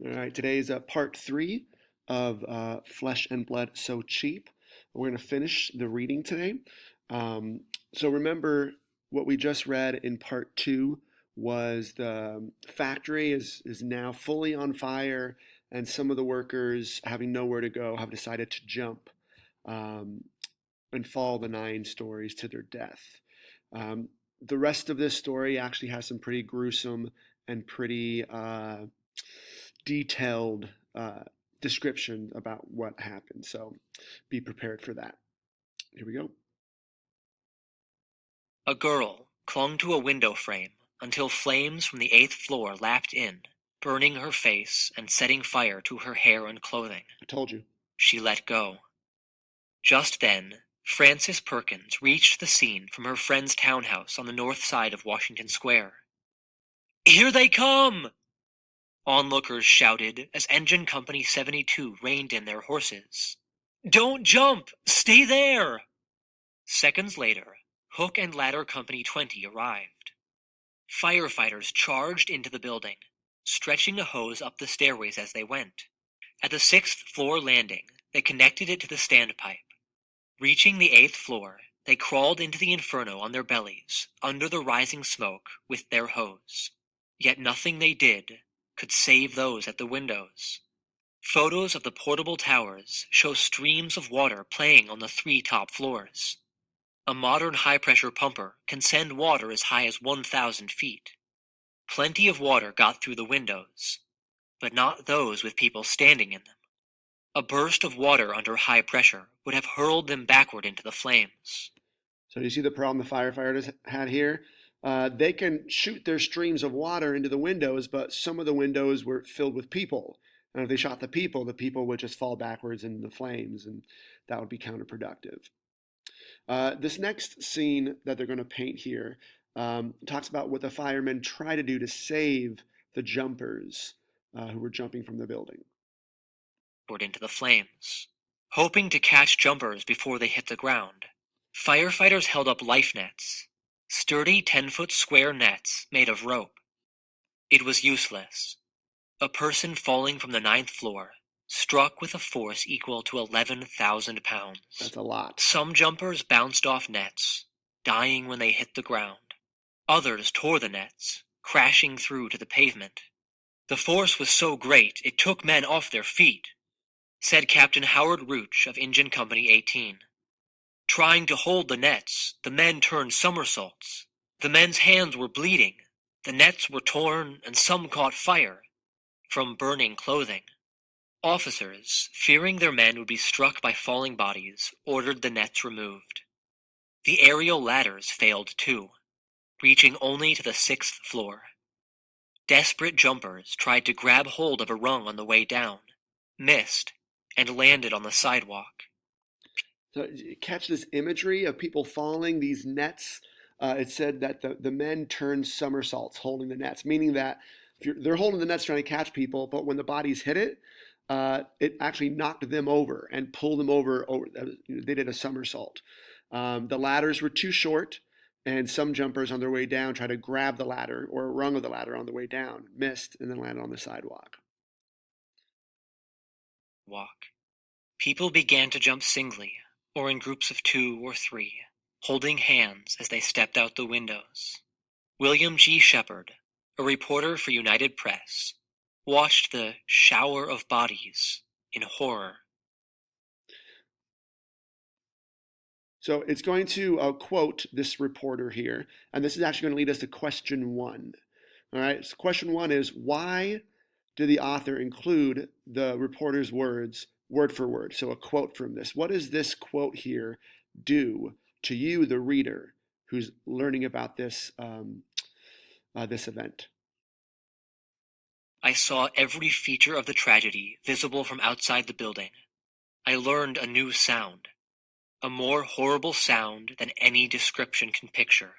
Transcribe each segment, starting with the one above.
All right, today's part three of Flesh and Blood So Cheap. We're going to finish the reading today. Um, so remember what we just read in part two was the factory is now fully on fire, and some of the workers, having nowhere to go, have decided to jump um, and fall the 9 stories to their death. Um, the rest of this story actually has some pretty gruesome and pretty detailed description about what happened. So be prepared for that. Here we go. A girl clung to a window frame until flames from the 8th floor lapped in, burning her face and setting fire to her hair and clothing. I told you. She let go. Just then, Frances Perkins reached the scene from her friend's townhouse on the north side of Washington Square. "Here they come!" Onlookers shouted as Engine Company 72 reined in their horses. "Don't jump! Stay there!" Seconds later, Hook and Ladder Company 20 arrived. Firefighters charged into the building, stretching a hose up the stairways as they went. At the 6th floor landing, they connected it to the standpipe. Reaching the 8th floor, they crawled into the inferno on their bellies, under the rising smoke, with their hose. Yet nothing they did could save those at the windows. Photos of the portable towers show streams of water playing on the 3 top floors. A modern high-pressure pumper can send water as high as 1,000 feet. Plenty of water got through the windows, but not those with people standing in them. A burst of water under high pressure would have hurled them backward into the flames. So you see the problem the firefighters had here? They can shoot their streams of water into the windows, but some of the windows were filled with people. And if they shot the people would just fall backwards into the flames, and that would be counterproductive. This next scene that they're going to paint here talks about what the firemen try to do to save the jumpers who were jumping from the building. Into the flames, hoping to catch jumpers before they hit the ground. Firefighters held up life nets, sturdy 10-foot square nets made of rope. It was useless. A person falling from the 9th floor, struck with a force equal to 11,000 pounds. That's a lot. Some jumpers bounced off nets, dying when they hit the ground. Others tore the nets, crashing through to the pavement. The force was so great it took men off their feet, said Captain Howard Rooch of Engine Company 18. Trying to hold the nets, the men turned somersaults. The men's hands were bleeding. The nets were torn, and some caught fire from burning clothing. Officers, fearing their men would be struck by falling bodies, ordered the nets removed. The aerial ladders failed too, reaching only to the 6th floor. Desperate jumpers tried to grab hold of a rung on the way down, missed, and landed on the sidewalk. So catch this imagery of people falling, these nets. It said that the men turned somersaults holding the nets, meaning that they're holding the nets trying to catch people, but when the bodies hit it, it actually knocked them over and pulled them over. They did a somersault. The ladders were too short, and some jumpers on their way down tried to grab the ladder or a rung of the ladder on the way down, missed, and then landed on the sidewalk. People began to jump singly, or in groups of 2 or 3, holding hands as they stepped out the windows. William G. Shepard, a reporter for United Press, watched the shower of bodies in horror. So it's going to quote this reporter here, and this is actually going to lead us to question one. All right, so question one is, why did the author include the reporter's words word for word? So a quote from this. What does this quote here do to you, the reader, who's learning about this this event? I saw every feature of the tragedy visible from outside the building. I learned a new sound, a more horrible sound than any description can picture.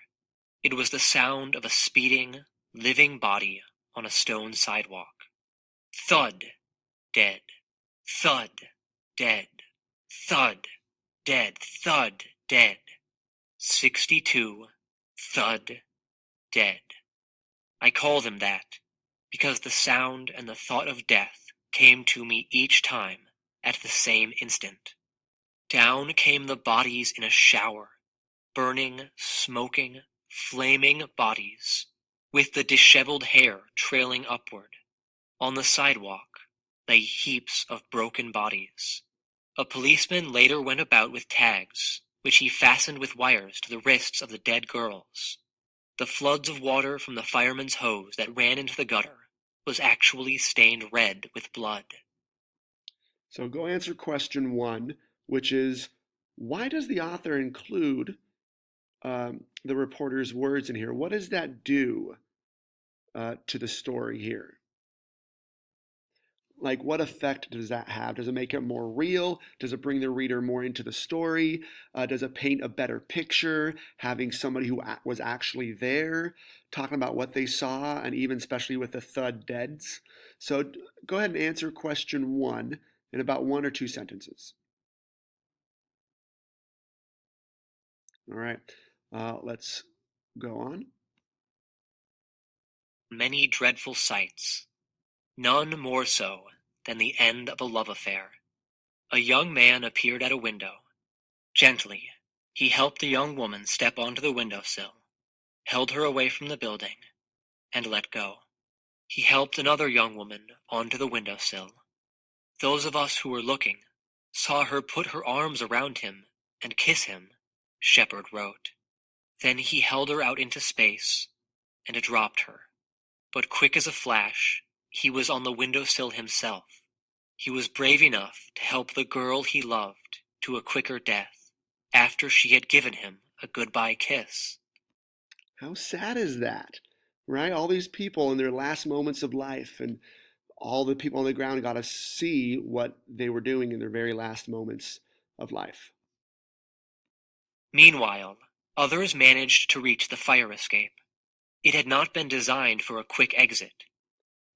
It was the sound of a speeding, living body on a stone sidewalk. Thud, dead. Thud, dead. Thud, dead. Thud, dead. 62, thud, dead. I call them that because the sound and the thought of death came to me each time at the same instant. Down came the bodies in a shower, burning, smoking, flaming bodies, with the disheveled hair trailing upward. On the sidewalk lay heaps of broken bodies. A policeman later went about with tags, which he fastened with wires to the wrists of the dead girls. The floods of water from the fireman's hose that ran into the gutter was actually stained red with blood. So go answer question 1, which is, why does the author include the reporter's words in here? What does that do to the story here? Like, what effect does that have? Does it make it more real? Does it bring the reader more into the story? Does it paint a better picture, having somebody who was actually there talking about what they saw, and even especially with the thud deads? So go ahead and answer question 1 in about 1 or 2 sentences. All right, let's go on. Many dreadful sights, none more so than the end of a love affair. A young man appeared at a window. Gently, he helped the young woman step onto the windowsill, held her away from the building, and let go. He helped another young woman onto the windowsill. Those of us who were looking saw her put her arms around him and kiss him, Shepard wrote. Then he held her out into space and dropped her. But quick as a flash, he was on the windowsill himself. He was brave enough to help the girl he loved to a quicker death after she had given him a goodbye kiss. How sad is that, right? All these people in their last moments of life, and all the people on the ground got to see what they were doing in their very last moments of life. Meanwhile, others managed to reach the fire escape. It had not been designed for a quick exit.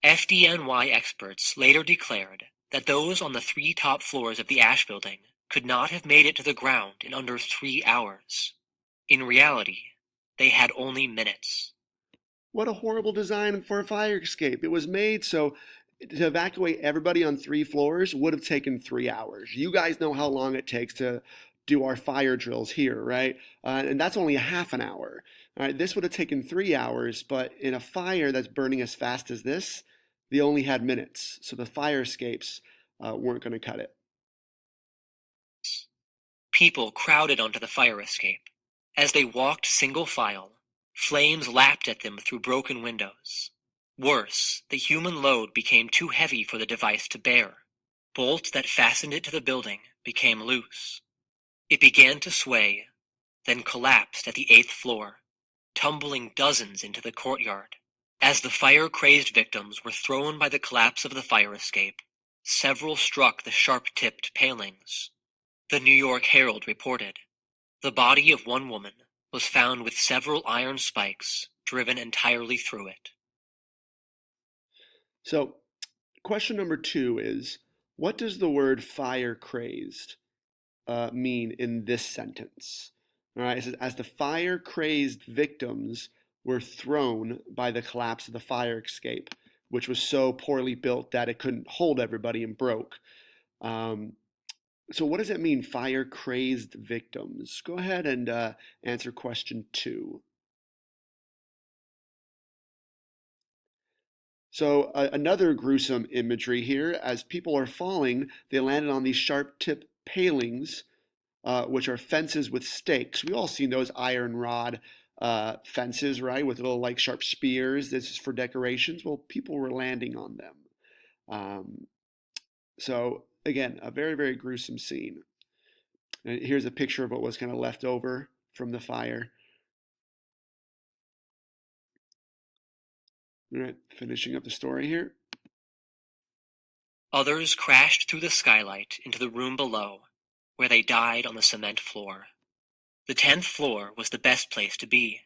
FDNY experts later declared that those on the 3 top floors of the Ash Building could not have made it to the ground in under 3 hours. In reality, they had only minutes. What a horrible design for a fire escape. It was made so to evacuate everybody on 3 floors would have taken 3 hours. You guys know how long it takes to do our fire drills here, right? And that's only a half an hour. All right, this would have taken 3 hours, but in a fire that's burning as fast as this, they only had minutes. So the fire escapes weren't going to cut it. People crowded onto the fire escape. As they walked single file, flames lapped at them through broken windows. Worse, the human load became too heavy for the device to bear. Bolts that fastened it to the building became loose. It began to sway, then collapsed at the 8th floor, tumbling dozens into the courtyard. As the fire-crazed victims were thrown by the collapse of the fire escape, several struck the sharp-tipped palings. The New York Herald reported, the body of one woman was found with several iron spikes driven entirely through it. So, question number 2 is, what does the word fire-crazed mean in this sentence? All right, it says, as the fire-crazed victims were thrown by the collapse of the fire escape, which was so poorly built that it couldn't hold everybody and broke. So what does it mean, fire-crazed victims? Go ahead and answer question 2. So another gruesome imagery here. As people are falling, they landed on these sharp-tipped palings, which are fences with stakes. We've all seen those iron rod fences, right, with little like sharp spears. This is for decorations. Well, people were landing on them. So again, a very, very gruesome scene. And here's a picture of what was kind of left over from the fire. All right, finishing up the story here. Others crashed through the skylight into the room below, where they died on the cement floor. The 10th floor was the best place to be.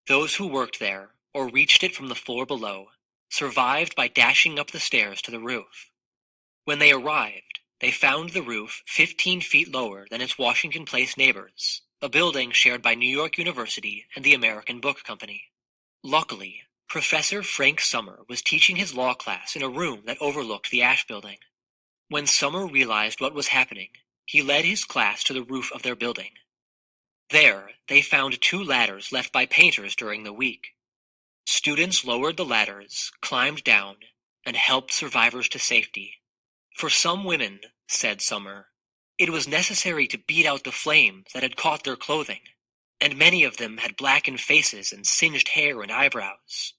Those who worked there, or reached it from the floor below, survived by dashing up the stairs to the roof. When they arrived, they found the roof 15 feet lower than its Washington Place neighbors, a building shared by New York University and the American Book Company. Luckily, Professor Frank Summer was teaching his law class in a room that overlooked the Ash Building. When Summer realized what was happening, he led his class to the roof of their building. There, they found 2 ladders left by painters during the week. Students lowered the ladders, climbed down, and helped survivors to safety. For some women, said Summer, it was necessary to beat out the flames that had caught their clothing, and many of them had blackened faces and singed hair and eyebrows.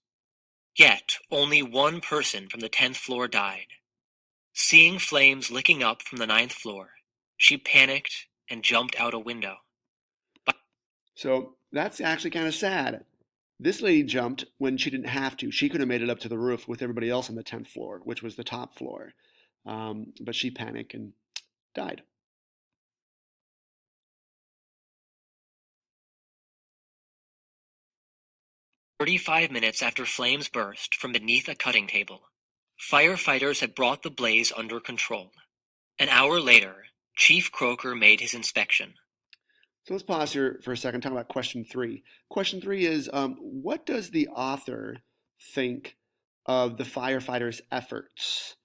Yet only 1 person from the 10th floor died. Seeing flames licking up from the 9th floor, she panicked and jumped out a window. So that's actually kind of sad. This lady jumped when she didn't have to. She could have made it up to the roof with everybody else on the 10th floor, which was the top floor. But she panicked and died. "35 minutes after flames burst from beneath a cutting table, firefighters had brought the blaze under control. An hour later, Chief Croker made his inspection. So let's pause here for a second, talk about question 3. Question 3 is, what does the author think of the firefighters' efforts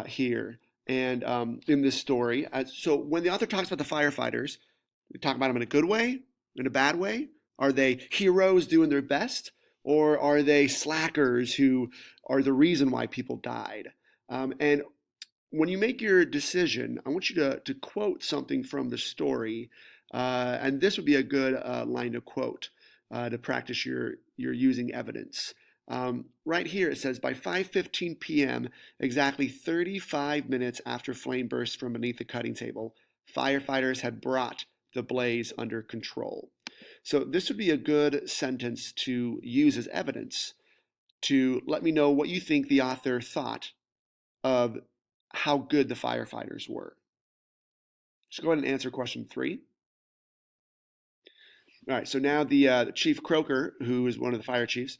here and in this story? So when the author talks about the firefighters, they talk about them in a good way, in a bad way? Are they heroes doing their best? Or are they slackers who are the reason why people died? And when you make your decision, I want you to quote something from the story, and this would be a good line to quote to practice your using evidence. Right here it says, by 5:15 p.m., exactly 35 minutes after flame burst from beneath the cutting table, firefighters had brought the blaze under control. So this would be a good sentence to use as evidence to let me know what you think the author thought of how good the firefighters were. So go ahead and answer question 3. All right, so now the Chief Croker, who is one of the fire chiefs,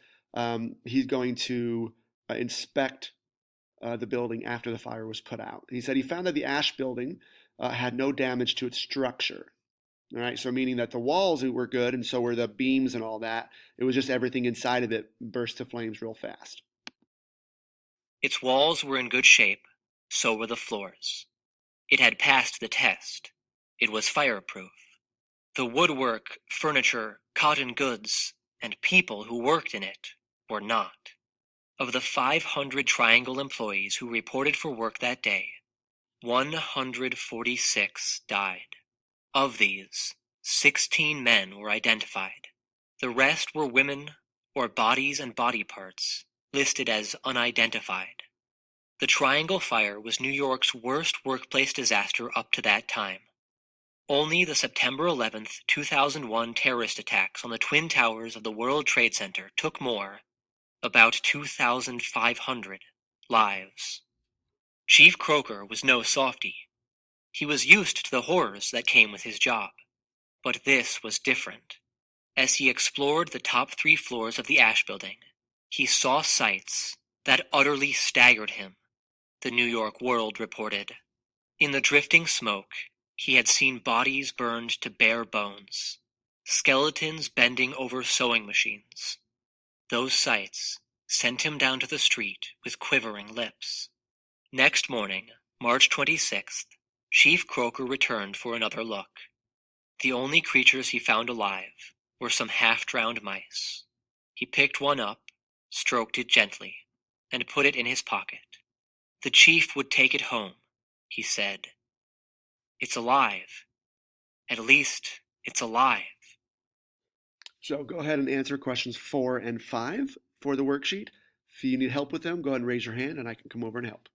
he's going to inspect the building after the fire was put out. He said he found that the Ash Building had no damage to its structure. All right, so meaning that the walls were good, and so were the beams and all that. It was just everything inside of it burst to flames real fast. Its walls were in good shape, so were the floors. It had passed the test. It was fireproof. The woodwork, furniture, cotton goods, and people who worked in it were not. Of the 500 Triangle employees who reported for work that day, 146 died. Of these, 16 men were identified. The rest were women or bodies and body parts listed as unidentified. The Triangle Fire was New York's worst workplace disaster up to that time. Only the September 11, 2001 terrorist attacks on the Twin Towers of the World Trade Center took more, about 2,500, lives. Chief Croker was no softy. He was used to the horrors that came with his job. But this was different. As he explored the top 3 floors of the Ash Building, he saw sights that utterly staggered him, the New York World reported. In the drifting smoke, he had seen bodies burned to bare bones, skeletons bending over sewing machines. Those sights sent him down to the street with quivering lips. Next morning, March 26th, Chief Croker returned for another look. The only creatures he found alive were some half-drowned mice. He picked one up, stroked it gently, and put it in his pocket. The chief would take it home, he said. It's alive. At least, it's alive. So go ahead and answer questions 4 and 5 for the worksheet. If you need help with them, go ahead and raise your hand and I can come over and help.